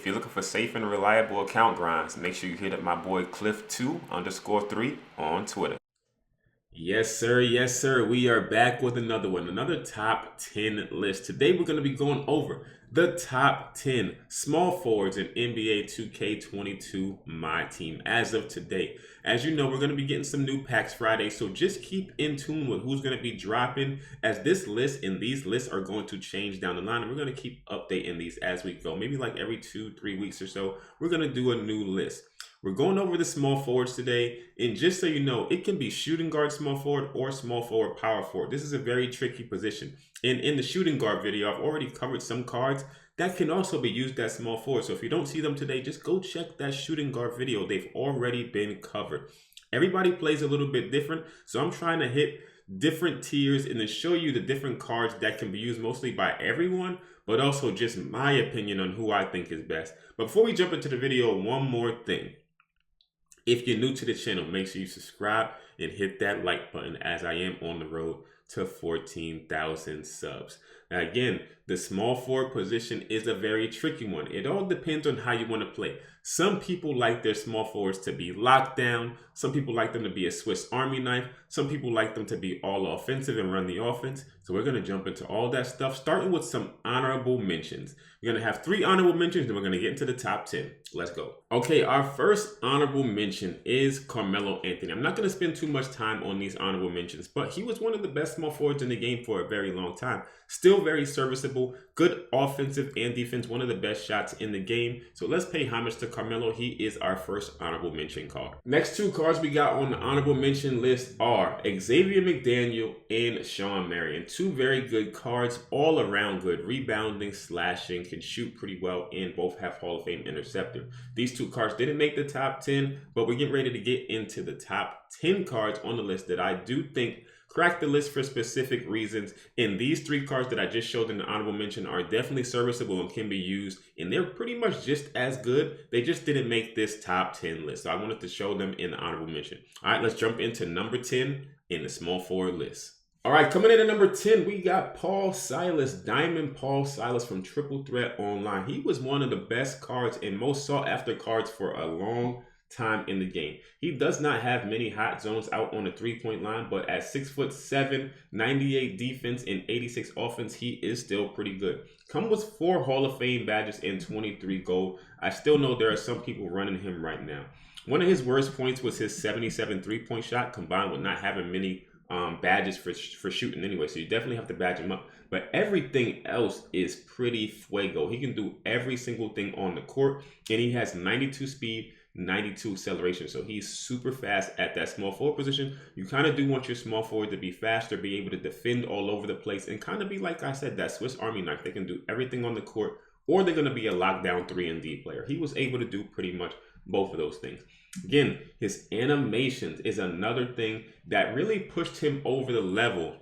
If you're looking for safe and reliable account grinds, make sure you hit up my boy Cliff2_3 on Twitter. Yes, sir. Yes, sir. We are back with another one, another top 10 list. Today, we're going to be going over the top 10 small forwards in NBA 2K22 MyTeam as of today. As you know, we're going to be getting some new packs Friday, so just keep in tune with who's going to be dropping, as this list and these lists are going to change down the line, and we're going to keep updating these as we go. Maybe like every 2-3 weeks or so, we're going to do a new list. We're going over the small forwards today, and just so you know, it can be shooting guard small forward or small forward power forward. This is a very tricky position. And in the shooting guard video, I've already covered some cards that can also be used as small forward. So if you don't see them today, just go check that shooting guard video. They've already been covered. Everybody plays a little bit different, so I'm trying to hit different tiers and then show you the different cards that can be used mostly by everyone, but also just my opinion on who I think is best. But before we jump into the video, one more thing. If you're new to the channel, make sure you subscribe and hit that like button, as I am on the road to 14,000 subs. Now again, the small forward position is a very tricky one. It all depends on how you want to play. Some people like their small forwards to be locked down. Some people like them to be a Swiss Army knife. Some people like them to be all offensive and run the offense. So we're going to jump into all that stuff, starting with some honorable mentions. We're going to have 3 honorable mentions, then we're going to get into the top 10. Let's go. Okay, our first honorable mention is Carmelo Anthony. I'm not going to spend too much time on these honorable mentions, but he was one of the best small forwards in the game for a very long time. Still very serviceable, good offensive and defense, one of the best shots in the game. So let's pay homage to Carmelo. He is our first honorable mention card. Next 2 cards we got on the honorable mention list are Xavier McDaniel and Shawn Marion. 2 very good cards, all around good, rebounding, slashing, can shoot pretty well, and both have Hall of Fame interceptor. These 2 cards didn't make the top 10, but we're getting ready to get into the top 10 cards on the list that I do think crack the list for specific reasons. And these 3 cards that I just showed in the honorable mention are definitely serviceable and can be used, and they're pretty much just as good. They just didn't make this top 10 list, so I wanted to show them in the honorable mention. All right, let's jump into number 10 in the small forward list. All right, coming in at number 10, we got Paul Silas, Diamond Paul Silas from Triple Threat Online. He was one of the best cards and most sought after cards for a long time in the game. He does not have many hot zones out on the 3-point line, but at 6'7", 98 defense and 86 offense, he is still pretty good. Come with 4 Hall of Fame badges and 23 gold. I still know there are some people running him right now. One of his worst points was his 77 3-point shot, combined with not having many badges for shooting anyway, so you definitely have to badge him up. But everything else is pretty fuego. He can do every single thing on the court, and he has 92 speed, 92 acceleration, so he's super fast at that small forward position. You kind of do want your small forward to be faster, be able to defend all over the place, and kind of be, like I said, that Swiss Army knife. They can do everything on the court, or they're going to be a lockdown 3-and-D player. He was able to do pretty much both of those things. Again, his animations is another thing that really pushed him over the level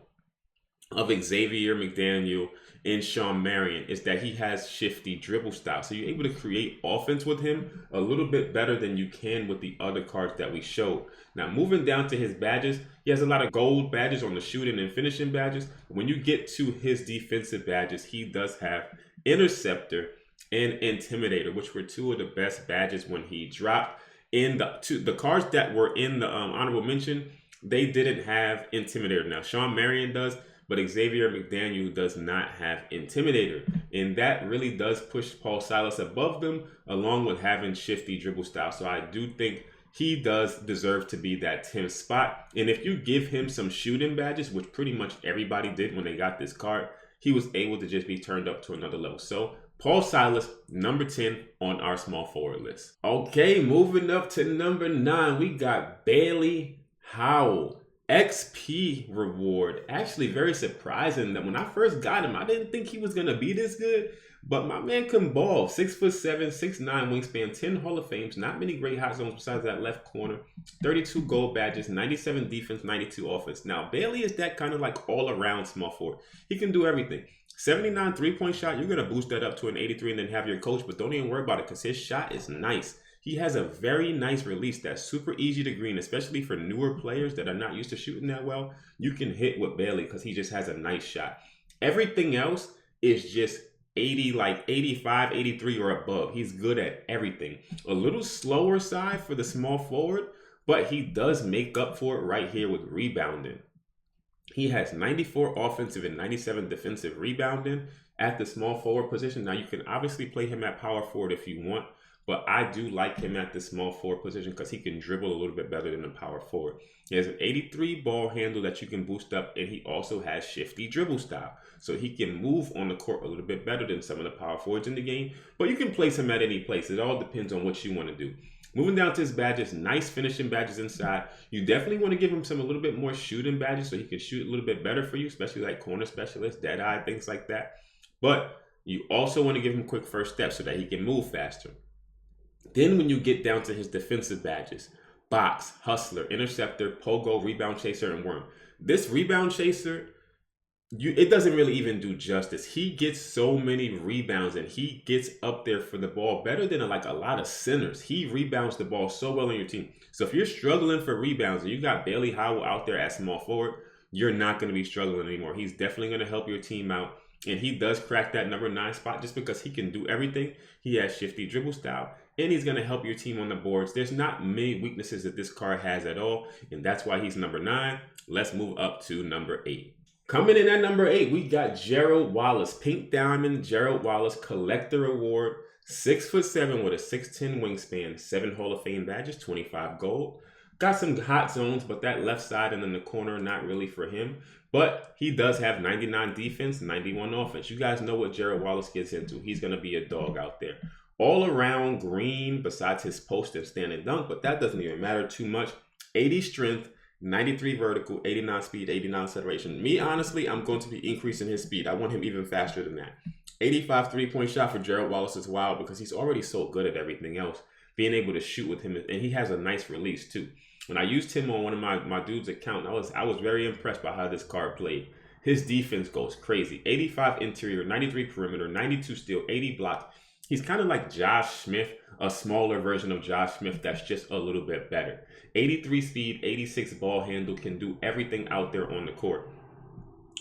of Xavier McDaniel and Shawn Marion, is that he has shifty dribble style. So you're able to create offense with him a little bit better than you can with the other cards that we showed. Now, moving down to his badges, he has a lot of gold badges on the shooting and finishing badges. When you get to his defensive badges, he does have Interceptor and Intimidator, which were 2 of the best badges when he dropped. In the cards that were in the honorable mention, they didn't have Intimidator. Now, Shawn Marion does, but Xavier McDaniel does not have Intimidator. And that really does push Paul Silas above them, along with having shifty dribble style. So I do think he does deserve to be that 10th spot. And if you give him some shooting badges, which pretty much everybody did when they got this card, he was able to just be turned up to another level. So Paul Silas, number 10 on our small forward list. Okay, moving up to number 9, we got Bailey Howell. XP reward. Actually very surprising that when I first got him, I didn't think he was going to be this good. But my man can ball. 6'7", 6'9", wingspan, 10 Hall of Fames. Not many great hot zones besides that left corner. 32 gold badges, 97 defense, 92 offense. Now, Bailey is that kind of like all-around small forward. He can do everything. 79 3-point shot, you're going to boost that up to an 83 and then have your coach. But don't even worry about it because his shot is nice. He has a very nice release that's super easy to green, especially for newer players that are not used to shooting that well. You can hit with Bailey because he just has a nice shot. Everything else is just 80, like 85, 83 or above. He's good at everything. A little slower side for the small forward, but he does make up for it right here with rebounding. He has 94 offensive and 97 defensive rebounding at the small forward position. Now, you can obviously play him at power forward if you want, but I do like him at the small forward position because he can dribble a little bit better than a power forward. He has an 83 ball handle that you can boost up, and he also has shifty dribble style. So he can move on the court a little bit better than some of the power forwards in the game, but you can place him at any place. It all depends on what you want to do. Moving down to his badges, nice finishing badges inside. You definitely want to give him a little bit more shooting badges so he can shoot a little bit better for you, especially like corner specialist, dead eye, things like that. But you also want to give him quick first steps so that he can move faster. Then when you get down to his defensive badges, box, hustler, interceptor, pogo, rebound chaser, and worm. This rebound chaser, it doesn't really even do justice. He gets so many rebounds and he gets up there for the ball better than like a lot of centers. He rebounds the ball so well on your team. So if you're struggling for rebounds and you got Bailey Howell out there at small forward, you're not going to be struggling anymore. He's definitely going to help your team out. And he does crack that number 9 spot just because he can do everything. He has shifty dribble style and he's going to help your team on the boards. There's not many weaknesses that this card has at all. And that's why he's number 9. Let's move up to number 8. Coming in at number 8, we got Gerald Wallace. Pink Diamond Gerald Wallace Collector Award. 6'7" with a 6'10" wingspan. 7 Hall of Fame badges, 25 gold. Got some hot zones, but that left side and in the corner, not really for him. But he does have 99 defense, 91 offense. You guys know what Gerald Wallace gets into. He's going to be a dog out there. All around green besides his post and stand and dunk, but that doesn't even matter too much. 80 strength. 93 vertical, 89 speed, 89 acceleration. Me, honestly, I'm going to be increasing his speed. I want him even faster than that. 85 three-point shot for Gerald Wallace is wild because he's already so good at everything else. Being able to shoot with him, and he has a nice release too. When I used him on one of my dude's account, I was very impressed by how this card played. His defense goes crazy. 85 interior, 93 perimeter, 92 steal, 80 block. He's kind of like Josh Smith, a smaller version of Josh Smith that's just a little bit better. 83 speed, 86 ball handle, can do everything out there on the court.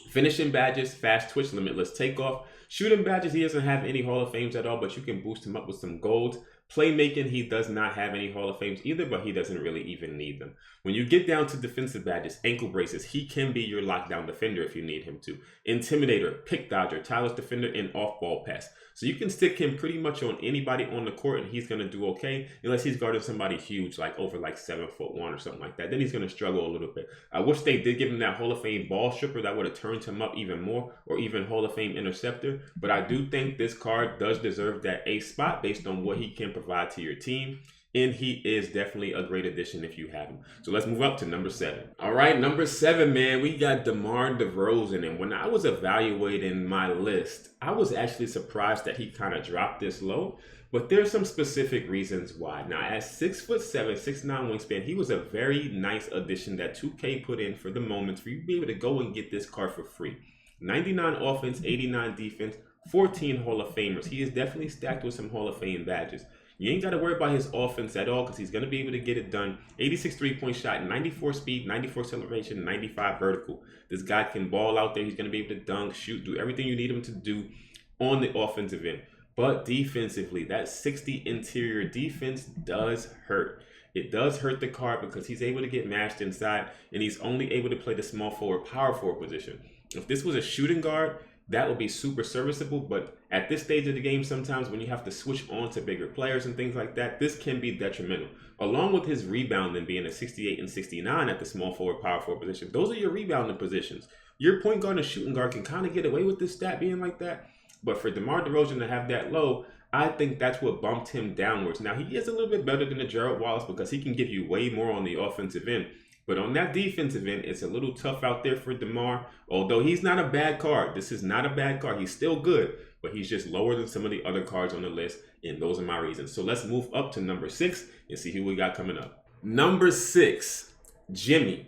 Finishing badges, fast twitch, limitless takeoff. Shooting badges, he doesn't have any Hall of Fames at all, but you can boost him up with some golds. Playmaking, he does not have any Hall of Fames either, but he doesn't really even need them. When you get down to defensive badges, ankle braces, he can be your lockdown defender if you need him to. Intimidator, pick dodger, tireless defender, and off-ball pass. So you can stick him pretty much on anybody on the court and he's going to do okay, unless he's guarding somebody huge, like over like 7'1" or something like that. Then he's going to struggle a little bit. I wish they did give him that Hall of Fame ball stripper. That would have turned him up even more, or even Hall of Fame interceptor. But I do think this card does deserve that A spot based on what he can provide to your team. And he is definitely a great addition if you have him. So let's move up to number 7. All right, number 7, man, we got DeMar DeRozan. And when I was evaluating my list, I was actually surprised that he kind of dropped this low. But there's some specific reasons why. Now, at 6'7", 6'9" wingspan, he was a very nice addition that 2K put in for the moment for you to be able to go and get this card for free. 99 offense, 89 defense, 14 Hall of Famers. He is definitely stacked with some Hall of Fame badges. You ain't got to worry about his offense at all because he's going to be able to get it done. 86 three-point shot, 94 speed, 94 acceleration, 95 vertical. This guy can ball out there. He's going to be able to dunk, shoot, do everything you need him to do on the offensive end. But defensively, that 60 interior defense does hurt. It does hurt the card because he's able to get mashed inside and he's only able to play the small forward, power forward position. If this was a shooting guard, that would be super serviceable, but at this stage of the game, sometimes when you have to switch on to bigger players and things like that, this can be detrimental. Along with his rebounding being a 68 and 69 at the small forward, power forward position, those are your rebounding positions. Your point guard and shooting guard can kind of get away with this stat being like that, but for DeMar DeRozan to have that low, I think that's what bumped him downwards. Now, he is a little bit better than the Gerald Wallace because he can give you way more on the offensive end. But on that defensive end, it's a little tough out there for DeMar. Although he's not a bad card. This is not a bad card. He's still good, but he's just lower than some of the other cards on the list. And those are my reasons. So let's move up to number 6 and see who we got coming up. Number 6, Jimmy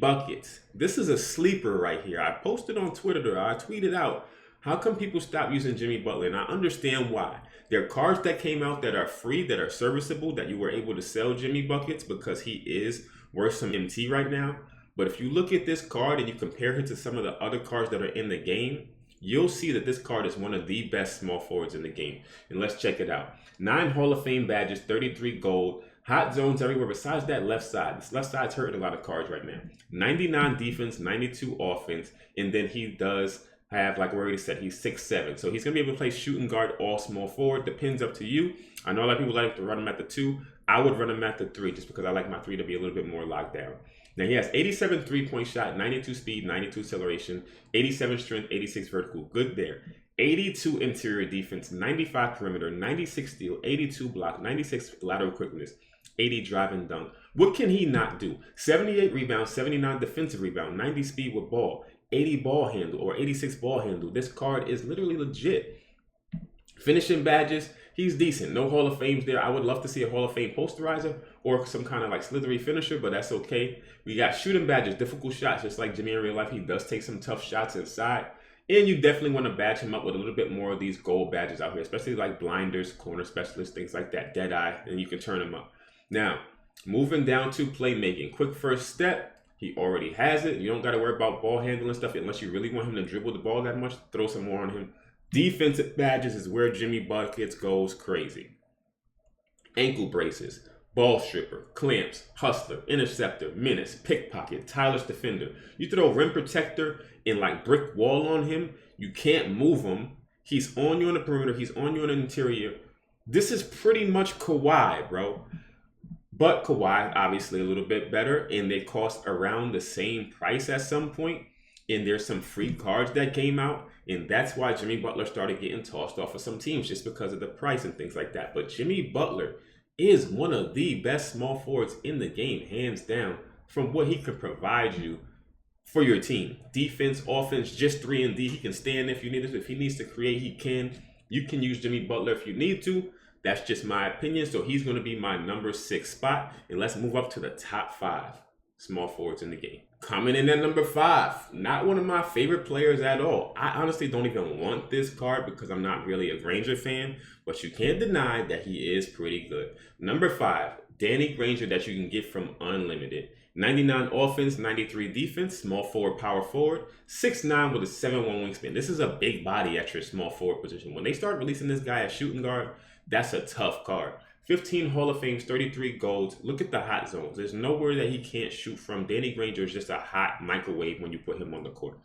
Buckets. This is a sleeper right here. I posted on Twitter, I tweeted out, how come people stop using Jimmy Butler? And I understand why. There are cards that came out that are free, that are serviceable, that you were able to sell Jimmy Buckets because he is worth some MT right now. But if you look at this card and you compare it to some of the other cards that are in the game, you'll see that this card is one of the best small forwards in the game. And let's check it out. 9 Hall of Fame badges, 33 gold, hot zones everywhere besides that left side. This left side's hurting a lot of cards right now. 99 defense, 92 offense, and then he does have, like we already said, he's 6'7". So he's going to be able to play shooting guard, all small forward. Depends up to you. I know a lot of people like to run him at the 2. I would run him at the 3 just because I like my 3 to be a little bit more locked down. Now he has 87 3-point shot, 92 speed, 92 acceleration, 87 strength, 86 vertical. Good there. 82 interior defense, 95 perimeter, 96 steal, 82 block, 96 lateral quickness, 80 drive and dunk. What can he not do? 78 rebounds, 79 defensive rebound, 90 speed with ball, 80 ball handle or 86 ball handle. This card is literally legit. Finishing badges, he's decent. No Hall of Fames there. I would love to see a Hall of Fame posterizer or some kind of like slithery finisher, but that's okay. We got shooting badges, difficult shots, just like Jimmy in real life. He does take some tough shots inside. And you definitely want to badge him up with a little bit more of these gold badges out here, especially like blinders, corner specialists, things like that, dead eye, and you can turn him up. Now, moving down to playmaking. Quick first step. He already has it. You don't got to worry about ball handling stuff unless you really want him to dribble the ball that much. Throw some more on him. Defensive badges is where Jimmy Buckets goes crazy. Ankle braces, ball stripper, clamps, hustler, interceptor, menace, pickpocket, tireless defender. You throw rim protector and like brick wall on him, you can't move him. He's on you on the perimeter. He's on you on the interior. This is pretty much Kawhi, bro. But Kawhi, obviously a little bit better, and they cost around the same price at some point. And there's some free cards that came out, and that's why Jimmy Butler started getting tossed off of some teams, just because of the price and things like that. But Jimmy Butler is one of the best small forwards in the game, hands down, from what he could provide you for your team. Defense, offense, just 3 and D. He can stand if you need it. If he needs to create, he can. You can use Jimmy Butler if you need to. That's just my opinion. So he's going to be my number 6 spot. And let's move up to the top 5 small forwards in the game. Coming in at number 5, not one of my favorite players at all. I honestly don't even want this card because I'm not really a Granger fan, but you can't deny that he is pretty good. Number 5, Danny Granger, that you can get from Unlimited. 99 offense, 93 defense, small forward, power forward, 6'9" with a 7'1" wingspan. This is a big body at your small forward position. When they start releasing this guy as shooting guard, that's a tough card. 15 Hall of Fames, 33 golds. Look at the hot zones. There's nowhere that he can't shoot from. Danny Granger is just a hot microwave when you put him on the court.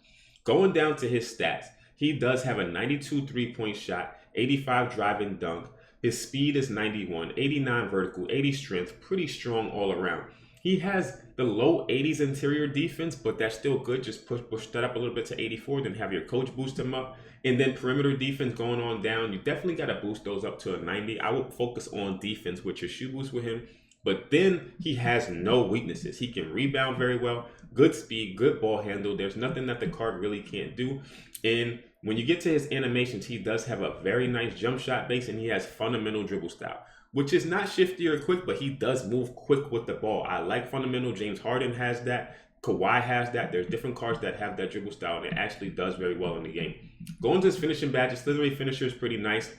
Going down to his stats, he does have a 92 3-point shot, 85 drive and dunk. His speed is 91, 89 vertical, 80 strength, pretty strong all around. He has the low 80s interior defense, but that's still good. Just push that up a little bit to 84, then have your coach boost him up. And then perimeter defense going on down. You definitely got to boost those up to a 90. I would focus on defense with your shoe boost with him. But then he has no weaknesses. He can rebound very well, good speed, good ball handle. There's nothing that the card really can't do. And when you get to his animations, he does have a very nice jump shot base, and he has fundamental dribble style, which is not shifty or quick, but he does move quick with the ball. I like fundamental. James Harden has that. Kawhi has that. There's different cards that have that dribble style, and it actually does very well in the game. Going to his finishing badges, slithery finisher is pretty nice,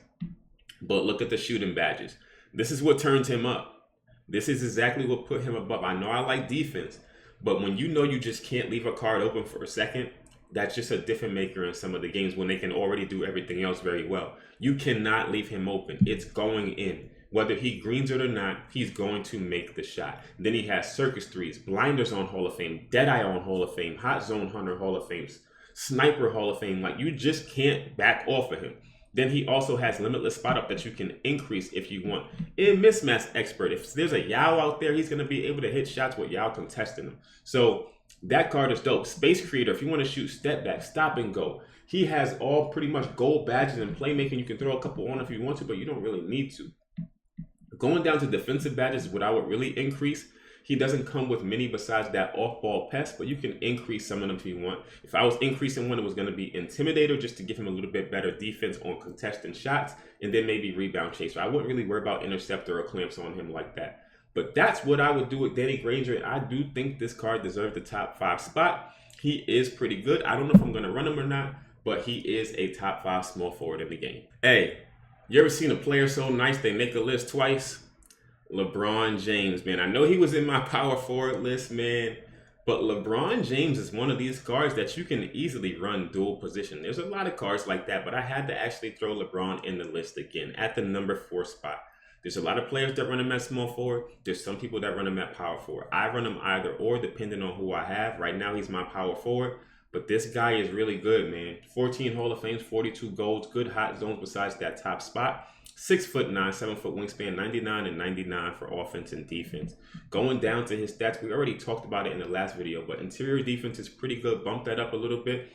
but look at the shooting badges. This is what turns him up. This is exactly what put him above. I know I like defense, but when you know you just can't leave a card open for a second, that's just a different maker in some of the games when they can already do everything else very well. You cannot leave him open. It's going in. Whether he greens it or not, he's going to make the shot. Then he has circus threes, blinders on Hall of Fame, deadeye on Hall of Fame, hot zone hunter Hall of Fame, sniper Hall of Fame. Like, you just can't back off of him. Then he also has limitless spot up that you can increase if you want. And mismatch expert. If there's a Yao out there, he's going to be able to hit shots with Yao contesting them. So that card is dope. Space creator, if you want to shoot step back, stop and go. He has all pretty much gold badges and playmaking. You can throw a couple on if you want to, but you don't really need to. Going down to defensive badges is what I would really increase. He doesn't come with many besides that off-ball pest, but you can increase some of them if you want. If I was increasing one, it was going to be Intimidator, just to give him a little bit better defense on contesting shots, and then maybe Rebound Chaser. I wouldn't really worry about Interceptor or clamps on him like that. But that's what I would do with Danny Granger, and I do think this card deserves the top 5 spot. He is pretty good. I don't know if I'm going to run him or not, but he is a top 5 small forward in the game. Hey, you ever seen a player so nice they make a list twice? LeBron James, man. I know he was in my power forward list, man, But LeBron James is one of these cards that you can easily run dual position. There's a lot of cards like that, but I had to actually throw LeBron in the list again at the number 4 spot. There's a lot of players that run him at small forward. There's some people that run him at power forward. I run him either or depending on who I have. Right now, he's my power forward. But this guy is really good, man. 14 Hall of Fames, 42 golds, good hot zones besides that top spot. 6'9", 7-foot wingspan, 99 and 99 for offense and defense. Going down to his stats, we already talked about it in the last video, but interior defense is pretty good. Bump that up a little bit.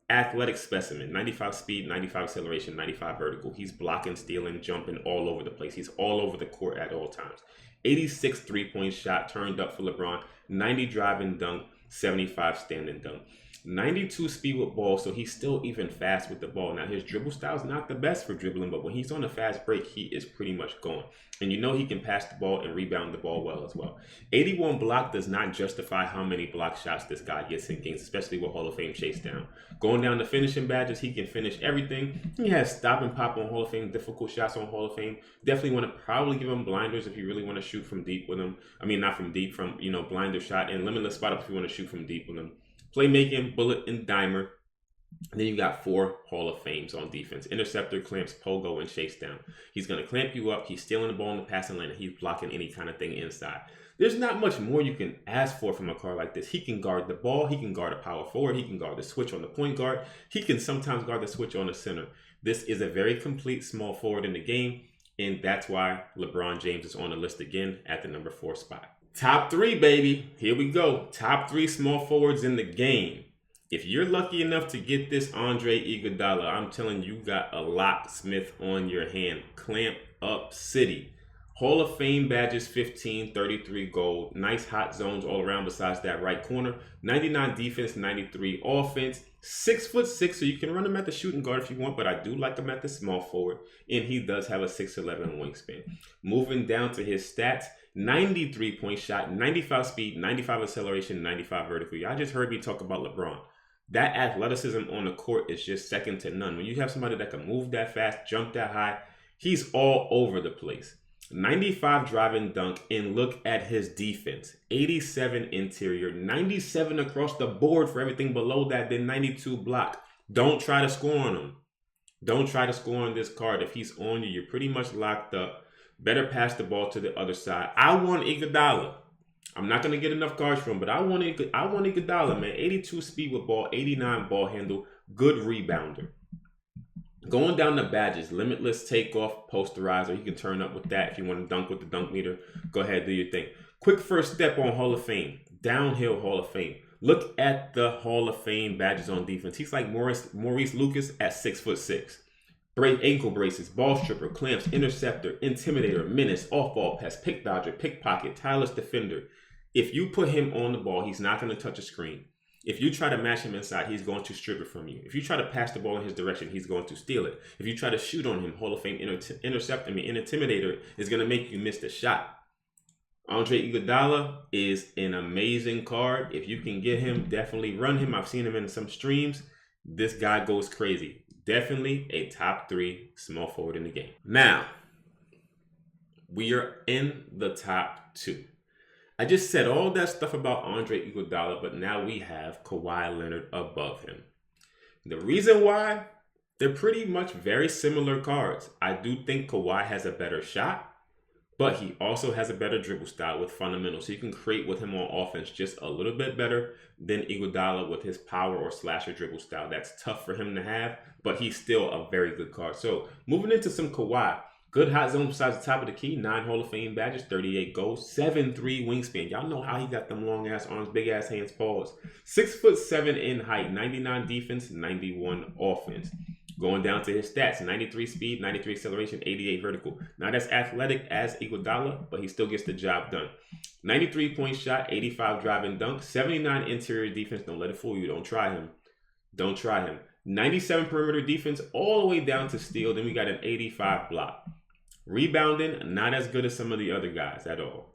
Athletic specimen, 95 speed, 95 acceleration, 95 vertical. He's blocking, stealing, jumping all over the place. He's all over the court at all times. 86 three-point shot turned up for LeBron, 90 driving dunk, 75 standing dunk. 92 speed with ball, so he's still even fast with the ball. Now, his dribble style is not the best for dribbling, but when he's on a fast break, he is pretty much going. And you know he can pass the ball and rebound the ball well as well. 81 block does not justify how many block shots this guy gets in games, especially with Hall of Fame chase down. Going down to finishing badges, he can finish everything. He has stop and pop on Hall of Fame, difficult shots on Hall of Fame. Definitely want to probably give him blinders if you really want to shoot from deep with him. I mean, not from deep, from, blinder shot, and limitless spot up if you want to shoot from deep with him. Playmaking, bullet, and dimer. And then you got 4 Hall of Fames on defense. Interceptor, clamps, pogo, and chase down. He's going to clamp you up. He's stealing the ball in the passing lane, and he's blocking any kind of thing inside. There's not much more you can ask for from a card like this. He can guard the ball. He can guard a power forward. He can guard the switch on the point guard. He can sometimes guard the switch on the center. This is a very complete small forward in the game, and that's why LeBron James is on the list again at the number 4 spot. Top 3, baby. Here we go. Top 3 small forwards in the game. If you're lucky enough to get this Andre Iguodala, I'm telling you, got a locksmith on your hand. Clamp up city. Hall of Fame badges, 15, 33 gold. Nice hot zones all around besides that right corner. 99 defense, 93 offense. 6'6", so you can run him at the shooting guard if you want, but I do like him at the small forward. And he does have a 6'11" wingspan. Moving down to his stats. 93 point shot, 95 speed, 95 acceleration, 95 vertical. Y'all just heard me talk about LeBron. That athleticism on the court is just second to none. When you have somebody that can move that fast, jump that high, he's all over the place. 95 driving dunk, and look at his defense. 87 interior, 97 across the board for everything below that, then 92 block. Don't try to score on him. Don't try to score on this card. If he's on you, you're pretty much locked up. Better pass the ball to the other side. I want Iguodala. I'm not going to get enough cards from him, but I want Iguodala, man. 82 speed with ball, 89 ball handle, good rebounder. Going down the badges, limitless takeoff, posterizer. You can turn up with that if you want to dunk with the dunk meter. Go ahead, do your thing. Quick first step on Hall of Fame. Downhill Hall of Fame. Look at the Hall of Fame badges on defense. He's like Maurice Lucas at 6'6". Ankle braces, ball stripper, clamps, interceptor, intimidator, menace, off-ball pass, pick dodger, pickpocket, tireless defender. If you put him on the ball, he's not going to touch a screen. If you try to match him inside, he's going to strip it from you. If you try to pass the ball in his direction, he's going to steal it. If you try to shoot on him, Hall of Fame intimidator is going to make you miss the shot. Andre Iguodala is an amazing card. If you can get him, definitely run him. I've seen him in some streams. This guy goes crazy. Definitely a top 3 small forward in the game. Now, we are in the top 2. I just said all that stuff about Andre Iguodala, but now we have Kawhi Leonard above him. The reason why, they're pretty much very similar cards. I do think Kawhi has a better shot, but he also has a better dribble style with fundamentals. So you can create with him on offense just a little bit better than Iguodala with his power or slasher dribble style. That's tough for him to have, but he's still a very good card. So moving into some Kawhi. Good hot zone besides the top of the key. 9 Hall of Fame badges, 38 goals, 7'3" wingspan. Y'all know how he got them long ass arms, big ass hands, paws. 6'7" in height, 99 defense, 91 offense. Going down to his stats, 93 speed, 93 acceleration, 88 vertical. Not as athletic as Iguodala, but he still gets the job done. 93 point shot, 85 driving dunk, 79 interior defense. Don't let it fool you. Don't try him. Don't try him. 97 perimeter defense, all the way down to steal. Then we got an 85 block. Rebounding, not as good as some of the other guys at all.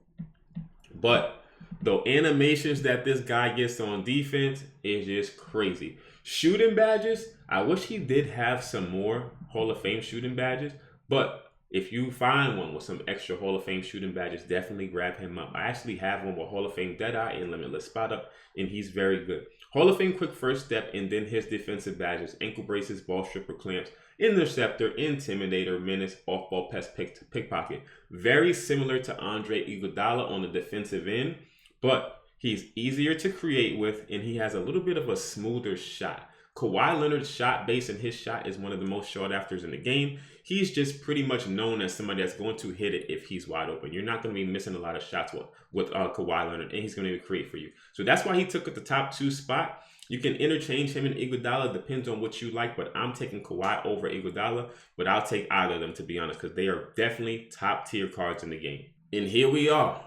But the animations that this guy gets on defense is just crazy. Shooting badges, I wish he did have some more Hall of Fame shooting badges. But If you find one with some extra Hall of Fame shooting badges, definitely grab him up. I actually have one with Hall of Fame Deadeye and Limitless Spot Up, and he's very good. Hall of Fame Quick First Step, and then his defensive badges: ankle braces, ball stripper clamps, interceptor, intimidator, menace, off-ball pest, pickpocket. Very similar to Andre Iguodala on the defensive end, but he's easier to create with, and he has a little bit of a smoother shot. Kawhi Leonard's shot base and his shot is one of the most sought afters in the game. He's just pretty much known as somebody that's going to hit it if he's wide open. You're not going to be missing a lot of shots with Kawhi Leonard, and he's going to create for you. So that's why he took at the top 2 spot. You can interchange him and Iguodala, depends on what you like, but I'm taking Kawhi over Iguodala, but I'll take either of them, to be honest, because they are definitely top tier cards in the game. And here we are,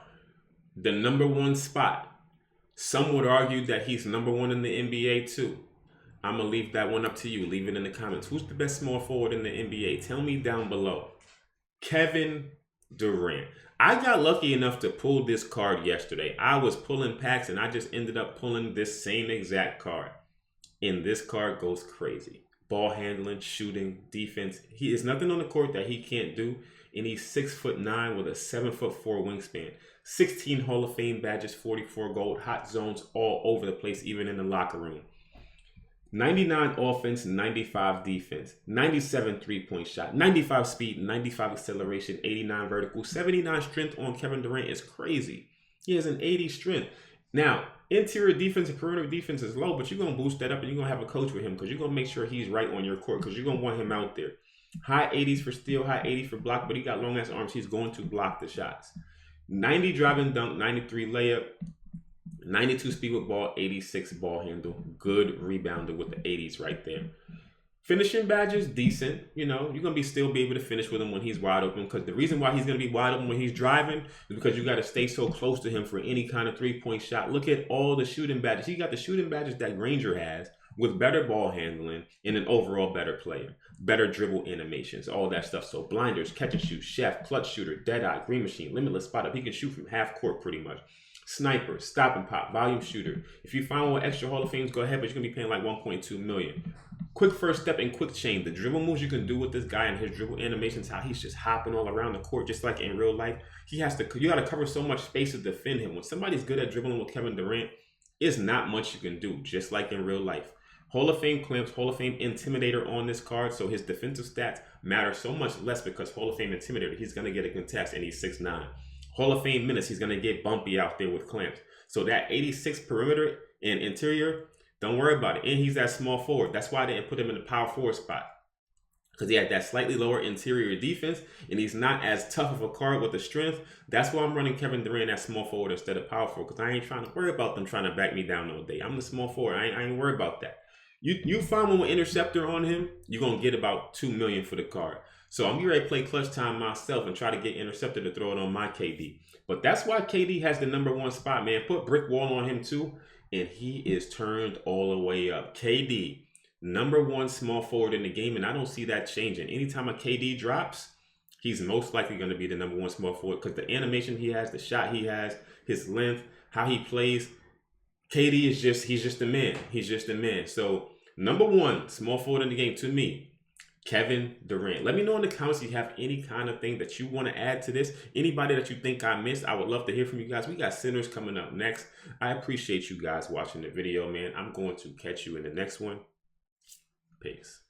the number 1 spot. Some would argue that he's number 1 in the NBA too. I'm going to leave that one up to you. Leave it in the comments. Who's the best small forward in the NBA? Tell me down below. Kevin Durant. I got lucky enough to pull this card yesterday. I was pulling packs and I just ended up pulling this same exact card. And this card goes crazy. Ball handling, shooting, defense. He is nothing on the court that he can't do. And he's 6'9" with a 7'4" wingspan. 16 Hall of Fame badges, 44 gold, hot zones all over the place, even in the locker room. 99 offense, 95 defense, 97 3-point shot, 95 speed, 95 acceleration, 89 vertical, 79 strength on Kevin Durant is crazy. He has an 80 strength. Now, interior defense and perimeter defense is low, but you're going to boost that up and you're going to have a coach with him because you're going to make sure he's right on your court because you're going to want him out there. High 80s for steal, high 80 for block, but he got long ass arms. He's going to block the shots. 90 drive and dunk, 93 layup, 92 speed with ball, 86 ball handle. Good rebounder with the 80s right there. Finishing badges, decent. You know, you're going to still be able to finish with him when he's wide open, because the reason why he's going to be wide open when he's driving is because you got to stay so close to him for any kind of 3-point shot. Look at all the shooting badges. He got the shooting badges that Granger has with better ball handling and an overall better player. Better dribble animations, all that stuff. So blinders, catch and shoot, chef, clutch shooter, deadeye, green machine, limitless spot up. He can shoot from half court pretty much. Sniper, stop and pop, volume shooter. If you find one with extra Hall of Fames, go ahead, but you're going to be paying like $1.2 million. Quick first step and quick chain. The dribble moves you can do with this guy and his dribble animations, how he's just hopping all around the court, just like in real life. You got to cover so much space to defend him. When somebody's good at dribbling with Kevin Durant, it's not much you can do, just like in real life. Hall of Fame clamps, Hall of Fame intimidator on this card, so his defensive stats matter so much less because Hall of Fame intimidator, he's going to get a contest and he's 6'9". Hall of Fame menace, he's going to get bumpy out there with clamps. So that 86 perimeter and interior, don't worry about it. And he's that small forward. That's why they didn't put him in the power forward spot, because he had that slightly lower interior defense, and he's not as tough of a card with the strength. That's why I'm running Kevin Durant at small forward instead of power forward, because I ain't trying to worry about them trying to back me down all day. I'm the small forward. I ain't worried about that. You find one with interceptor on him, you're going to get about $2 million for the card. So I'm ready to play clutch time myself and try to get interceptor to throw it on my KD. But that's why KD has the number 1 spot, man. Put brick wall on him too, and he is turned all the way up. KD, number 1 small forward in the game, and I don't see that changing. Anytime a KD drops, he's most likely going to be the number 1 small forward, because the animation he has, the shot he has, his length, how he plays, KD is he's just a man. He's just a man. So number 1 small forward in the game to me, Kevin Durant. Let me know in the comments if you have any kind of thing that you want to add to this. Anybody that you think I missed, I would love to hear from you guys. We got centers coming up next. I appreciate you guys watching the video, man. I'm going to catch you in the next one. Peace.